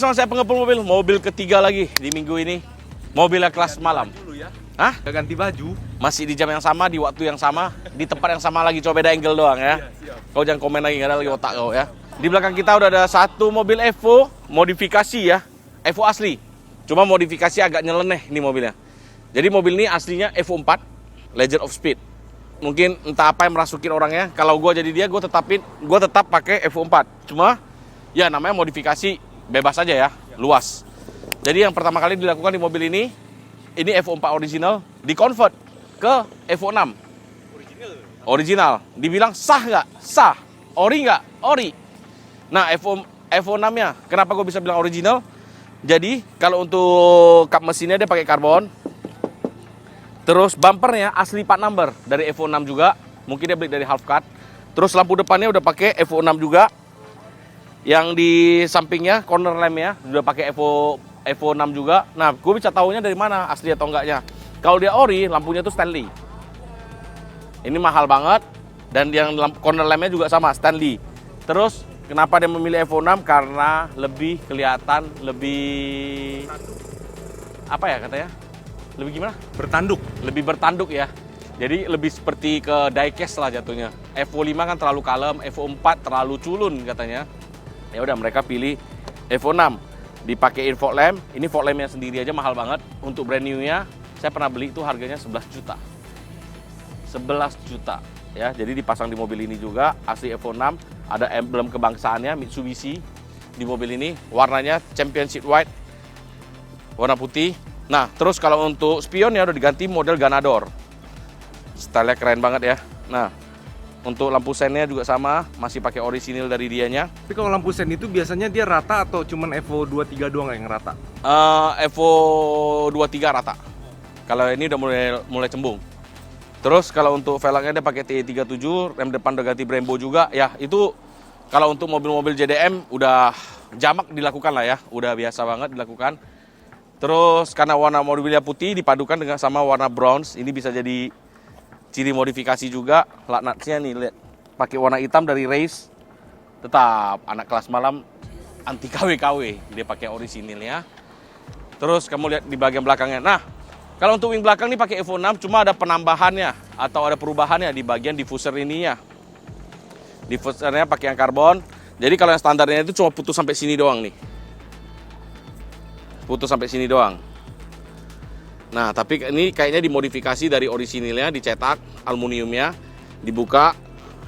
bersama saya pengepul mobil ketiga lagi di minggu ini. Mobilnya kelas malam. Dulu ya. Hah? Gak ganti baju. Masih di jam yang sama, di waktu yang sama, di tempat yang sama lagi, coba beda angle doang ya. Kau jangan komen lagi, nggak ada lagi otak kau ya. Di belakang kita udah ada satu mobil Evo modifikasi ya. Evo asli. Cuma modifikasi agak nyeleneh nih mobilnya. Jadi mobil ini aslinya Evo 4 Legend of Speed. Mungkin entah apa yang merasukin orangnya. Kalau gue jadi dia, gue tetap pakai Evo 4. Cuma ya namanya modifikasi bebas aja ya, luas. Jadi yang pertama kali dilakukan di mobil ini Evo 4 original di-convert ke Evo 6. Original. Dibilang sah nggak? Sah. Ori nggak? Ori. Nah, Evo 6-nya, kenapa gue bisa bilang original? Jadi, kalau untuk kap mesinnya dia pakai karbon. Terus bumpernya asli part number dari Evo 6 juga. Mungkin dia beli dari half cut. Terus lampu depannya udah pakai Evo 6 juga. Yang di sampingnya, corner lampnya udah pakai Evo 6 juga. Nah, gue bisa tahunya dari mana asli atau enggaknya. Kalau dia ori, lampunya tuh Stanley. Ini mahal banget. Dan yang corner lampnya juga sama, Stanley. Terus, kenapa dia memilih Evo 6? Karena lebih kelihatan, lebih... Apa ya katanya? Lebih gimana? Bertanduk. Lebih bertanduk ya. Jadi lebih seperti ke diecast lah jatuhnya. Evo 5 kan terlalu kalem, Evo 4 terlalu culun katanya. Ya udah mereka pilih Evo 6. Dipakein fog lamp, ini fog lampnya sendiri aja mahal banget. Untuk brand new-nya, saya pernah beli itu harganya 11 juta. 11 juta ya. Jadi dipasang di mobil ini juga, asli Evo 6, ada emblem kebangsaannya Mitsubishi di mobil ini. Warnanya Championship White, warna putih. Nah, terus kalau untuk spionnya udah diganti model Ganador. Stylenya keren banget ya. Nah, untuk lampu sennya juga sama, masih pakai orisinil dari dianya. Tapi kalau lampu sen itu biasanya dia rata atau cuman Evo 23 doang yang rata? Evo 23 rata. Kalau ini udah mulai cembung. Terus kalau untuk velgnya dia pakai TE37, rem depan udah ganti Brembo juga. Ya, itu kalau untuk mobil-mobil JDM udah jamak dilakukan lah ya. Udah biasa banget dilakukan. Terus karena warna mobilnya putih dipadukan dengan sama warna bronze, ini bisa jadi ciri modifikasi juga. Laknatnya nih lihat, pakai warna hitam dari race. Tetap anak kelas malam anti KW-KW, dia pakai orisinilnya. Terus kamu lihat di bagian belakangnya. Nah, kalau untuk wing belakang nih pakai Evo 6 cuma ada penambahannya atau ada perubahannya di bagian diffuser ininya. Diffusernya pakai yang karbon. Jadi kalau yang standarnya itu cuma putus sampai sini doang nih. Putus sampai sini doang. Nah, tapi ini kayaknya dimodifikasi dari orisinilnya, dicetak aluminiumnya, dibuka,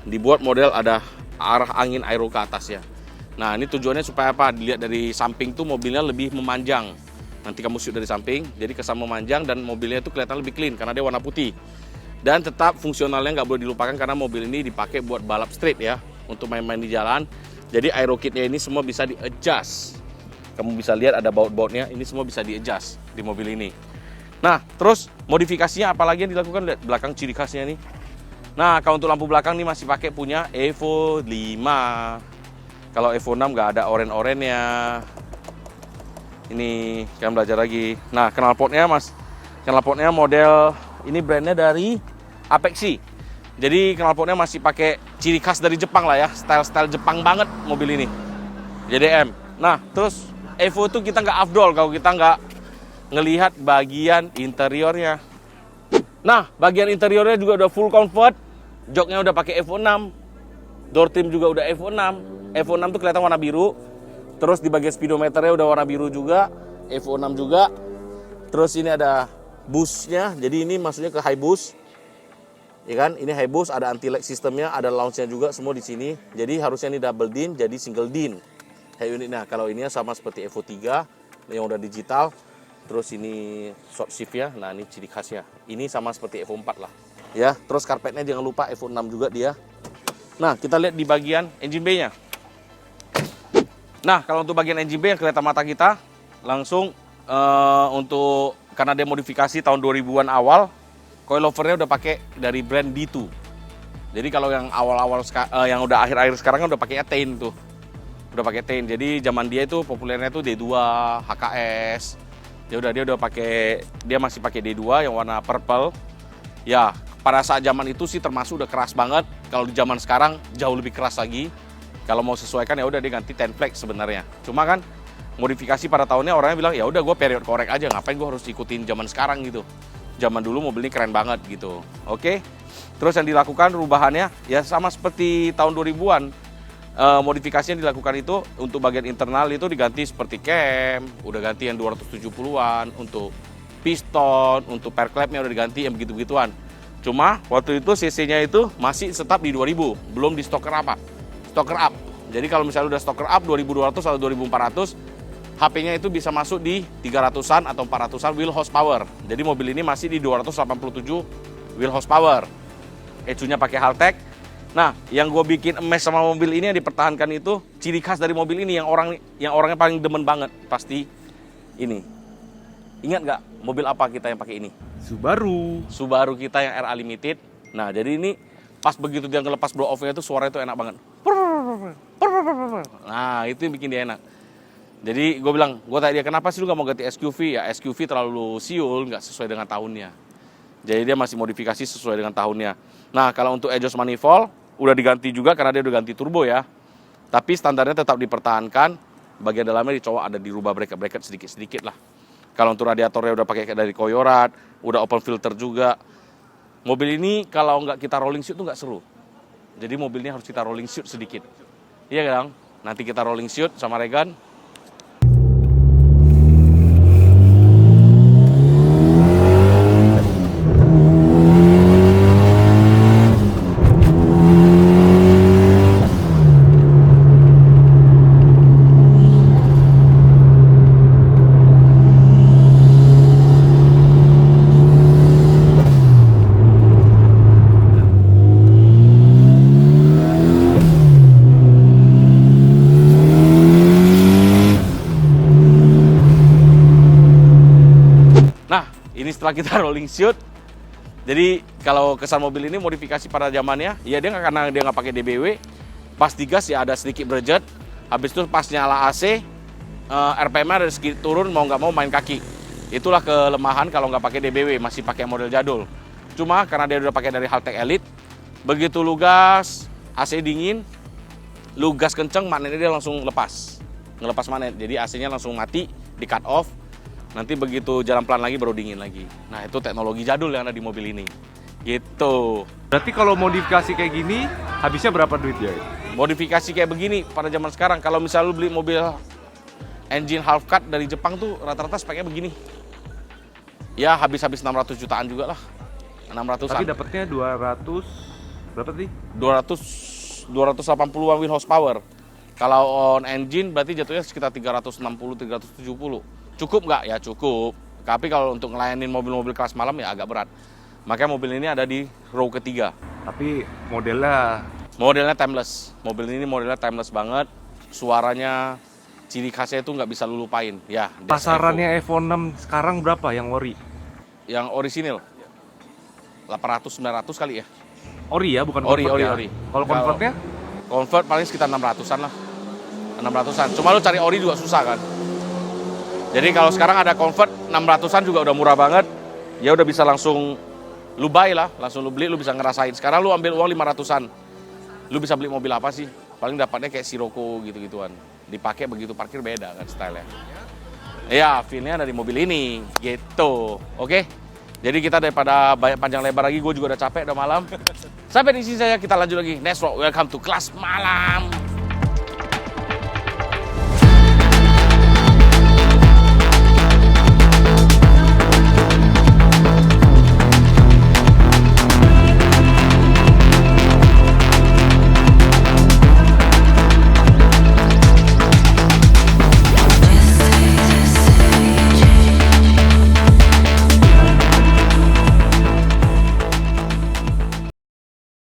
dibuat model ada arah angin aero ke atas ya. Nah, ini tujuannya supaya apa? Dilihat dari samping tuh mobilnya lebih memanjang. Nanti kamu shoot dari samping, jadi kesan memanjang dan mobilnya itu kelihatan lebih clean karena dia warna putih. Dan tetap fungsionalnya nggak boleh dilupakan karena mobil ini dipakai buat balap street ya, untuk main-main di jalan. Jadi aero kitnya ini semua bisa di-adjust. Kamu bisa lihat ada baut-bautnya, ini semua bisa di-adjust di mobil ini. Nah, terus modifikasinya apalagi yang dilakukan? Lihat belakang ciri khasnya nih. Nah, kalau untuk lampu belakang nih masih pakai punya Evo 5. Kalau Evo 6 nggak ada oren-orennya. Ini kalian belajar lagi. Nah, knalpotnya model ini brandnya dari Apexi. Jadi knalpotnya masih pakai ciri khas dari Jepang lah ya, style Jepang banget mobil ini. JDM. Nah, terus Evo itu kita nggak afdol kalau kita nggak ngelihat bagian interiornya. Nah, bagian interiornya juga udah full comfort. Joknya udah pakai Evo 6. Door trim juga udah Evo 6. Evo 6 tuh kelihatan warna biru. Terus di bagian speedometernya udah warna biru juga. Evo 6 juga. Terus ini ada busnya. Jadi ini maksudnya ke high boost. Ya kan? Ini high boost, ada anti-lag sistemnya, ada launch-nya juga semua di sini. Jadi harusnya ini double din, jadi single din. Kayak unit. Nah, kalau ini sama seperti Evo 3 yang udah digital. Terus ini short shift ya. Nah, ini ciri khasnya. Ini sama seperti Evo 4 lah. Ya, terus karpetnya jangan lupa Evo 6 juga dia. Nah, kita lihat di bagian engine bay-nya. Nah, kalau untuk bagian engine bay yang kelihatan mata kita, langsung untuk karena dia modifikasi tahun 2000-an awal, coilovernya udah pakai dari brand D2. Jadi kalau yang awal-awal yang udah akhir-akhir sekarang kan udah pakai Attain tuh. Udah pakai Attain. Jadi zaman dia itu populernya tuh D2, HKS. Ya udah dia masih pakai D2 yang warna purple. Ya, pada saat zaman itu sih termasuk udah keras banget. Kalau di zaman sekarang jauh lebih keras lagi. Kalau mau sesuaikan ya udah dia ganti 10 flex sebenarnya. Cuma kan modifikasi pada tahunnya orangnya bilang ya udah gue period korek aja, ngapain gue harus ikutin zaman sekarang gitu. Zaman dulu mobil ini keren banget gitu. Oke. Terus yang dilakukan perubahannya ya sama seperti tahun 2000-an. Modifikasi yang dilakukan itu untuk bagian internal itu diganti seperti cam, udah ganti yang 270-an, untuk piston, untuk per clampnya udah diganti yang begitu-begituan. Cuma waktu itu cc-nya itu masih tetap di 2000, belum di stoker apa? Stoker up. Jadi kalau misalnya udah stoker up 2200 atau 2400, HP-nya itu bisa masuk di 300-an atau 400-an wheel horsepower. Jadi mobil ini masih di 287 wheel horsepower. ECU-nya pakai Haltech. Nah, yang gue bikin emes sama mobil ini yang dipertahankan itu ciri khas dari mobil ini yang orangnya paling demen banget pasti ini. Ingat nggak mobil apa kita yang pakai ini? Subaru kita yang RA Limited. Nah, jadi ini pas begitu dia ngelepas blow off-nya itu suaranya itu enak banget. Nah, itu yang bikin dia enak. Jadi gue bilang, gue tanya dia kenapa sih lu gak mau ganti SQV? Ya SQV terlalu siul, nggak sesuai dengan tahunnya. Jadi dia masih modifikasi sesuai dengan tahunnya. Nah, kalau untuk exhaust manifold udah diganti juga karena dia udah ganti turbo ya. Tapi standarnya tetap dipertahankan. Bagian dalamnya dicoba ada dirubah bracket sedikit-sedikit lah. Kalau untuk radiatornya udah pakai dari Koyorat, udah open filter juga. Mobil ini kalau nggak kita rolling shoot tuh nggak seru. Jadi mobil ini harus kita rolling shoot sedikit. Iya kan? Nanti kita rolling shoot sama Regan. Ini setelah kita rolling shoot, jadi kalau kesan mobil ini modifikasi pada zamannya, ya dia nggak, karena dia nggak pakai DBW, pas digas ya ada sedikit berjet, habis itu pas nyala AC, RPM-nya ada sedikit turun, mau nggak mau main kaki. Itulah kelemahan kalau nggak pakai DBW, masih pakai model jadul. Cuma karena dia udah pakai dari Haltech Elite, begitu lu gas, AC dingin, lu gas kenceng, magnetnya dia langsung ngelepas magnet, jadi AC-nya langsung mati, di cut off. Nanti begitu jalan pelan lagi baru dingin lagi. Nah itu teknologi jadul yang ada di mobil ini. Gitu. Berarti kalau modifikasi kayak gini habisnya berapa duit ya? Modifikasi kayak begini pada zaman sekarang. Kalau misalnya lu beli mobil engine half cut dari Jepang tuh rata-rata speknya begini. Ya habis-habis 600 jutaan juga lah. 600-an. Tapi dapatnya 200 berapa sih? 280-an wheel horsepower. Kalau on engine berarti jatuhnya sekitar 360-370. Cukup nggak? Ya cukup. Tapi kalau untuk ngelayanin mobil-mobil kelas malam ya agak berat. Makanya mobil ini ada di row ketiga. Tapi modelnya timeless. Mobil ini modelnya timeless banget. Suaranya, ciri khasnya itu nggak bisa lu lupain. Ya. Pasarannya Evo 6 sekarang berapa yang ori? Yang orisinil 800-900 kali ya. Ori ya, bukan ori, convert ya? ori. Kalau convertnya? Convert paling sekitar 600-an lah. 600-an. Cuma lu cari ori juga susah kan. Jadi kalau sekarang ada convert 600-an juga udah murah banget. Ya udah bisa langsung lu buy lah, langsung lu beli, lu bisa ngerasain. Sekarang lu ambil uang 500-an. Lu bisa beli mobil apa sih? Paling dapatnya kayak Sirocco gitu-gituan. Dipakai begitu parkir beda kan stylenya. Ya, feel-nya dari mobil ini gitu. Oke. Jadi kita daripada banyak panjang lebar lagi, gue juga udah capek, udah malam. Sampai di sini saja, kita lanjut lagi. Next vlog, welcome to Kelas Malam.